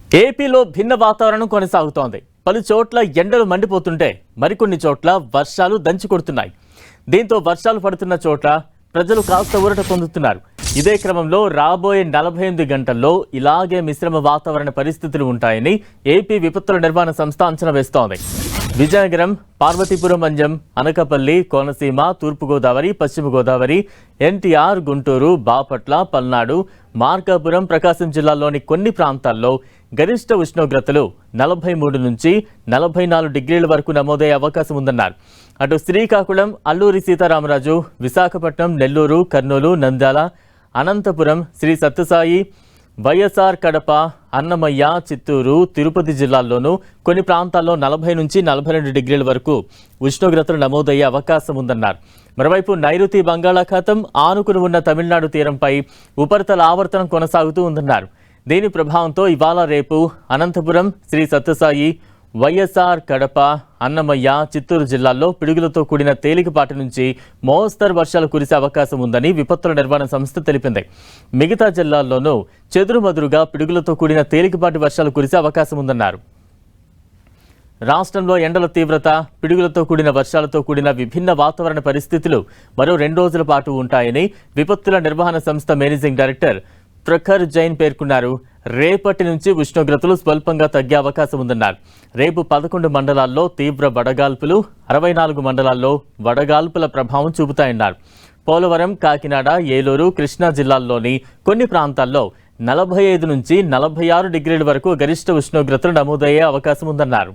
ఏపీలో భిన్న వాతావరణం కొనసాగుతోంది. పలు చోట్ల ఎండలు మండిపోతుంటే మరికొన్ని చోట్ల వర్షాలు దంచుకొడుతున్నాయి. దీంతో వర్షాలు పడుతున్న చోట్ల ప్రజలు కాస్త ఊరట పొందుతున్నారు. ఇదే క్రమంలో రాబోయే 48 గంటల్లో ఇలాగే మిశ్రమ వాతావరణ పరిస్థితులు ఉంటాయని ఏపీ విపత్తుల నిర్వహణ సంస్థ అంచనా వేస్తోంది. విజయనగరం, పార్వతీపురం మంజం, అనకాపల్లి, కోనసీమ, తూర్పుగోదావరి, పశ్చిమ గోదావరి, ఎన్టీఆర్, గుంటూరు, బాపట్ల, పల్నాడు, మార్కాపురం, ప్రకాశం జిల్లాల్లోని కొన్ని ప్రాంతాల్లో గరిష్ట ఉష్ణోగ్రతలు 43 నుంచి 44 డిగ్రీల వరకు నమోదయ్యే అవకాశం ఉందన్నారు. అటు శ్రీకాకుళం, అల్లూరి సీతారామరాజు, విశాఖపట్నం, నెల్లూరు, కర్నూలు, నంద్యాల, అనంతపురం, శ్రీ సత్యసాయి, వైఎస్ఆర్ కడప, అన్నమయ్య, చిత్తూరు, తిరుపతి జిల్లాల్లోనూ కొన్ని ప్రాంతాల్లో 40 నుంచి 42 డిగ్రీల వరకు ఉష్ణోగ్రతలు నమోదయ్యే అవకాశం ఉందన్నారు. మరోవైపు నైరుతి బంగాళాఖాతం ఆనుకుని ఉన్న తమిళనాడు తీరంపై ఉపరితల ఆవర్తనం కొనసాగుతూ ఉందన్నారు. దీని ప్రభావంతో ఇవాళ రేపు అనంతపురం, శ్రీ సత్యసాయి, వైఎస్ఆర్ కడప, అన్నమయ్య, చిత్తూరు జిల్లాల్లో పిడుగులతో కూడిన తేలికపాటి నుంచి మోస్తరు వర్షాలు కురిసే అవకాశం ఉందని విపత్తుల నిర్వహణ సంస్థ తెలిపింది. మిగతా జిల్లాల్లోనూ చెదురుమదురుగా పిడుగులతో కూడిన తేలికపాటి వర్షాలు కురిసే అవకాశం ఉందన్నారు. రాష్ట్రంలో ఎండల తీవ్రత, పిడుగులతో కూడిన వర్షాలతో కూడిన విభిన్న వాతావరణ పరిస్థితులు మరో 2 రోజుల పాటు ఉంటాయని విపత్తుల నిర్వహణ సంస్థ మేనేజింగ్ డైరెక్టర్ ప్రఖర్ జైన్ పేర్కొన్నారు. రేపటి నుంచి ఉష్ణోగ్రతలు స్వల్పంగా తగ్గే అవకాశం ఉందన్నారు. రేపు 11 మండలాల్లో తీవ్ర వడగాల్పులు, 64 మండలాల్లో వడగాల్పుల ప్రభావం చూపుతాయన్నారు. పోలవరం, కాకినాడ, ఏలూరు, కృష్ణా జిల్లాల్లోని కొన్ని ప్రాంతాల్లో 45 నుంచి 46 డిగ్రీల వరకు గరిష్ట ఉష్ణోగ్రతలు నమోదయ్యే అవకాశం ఉందన్నారు.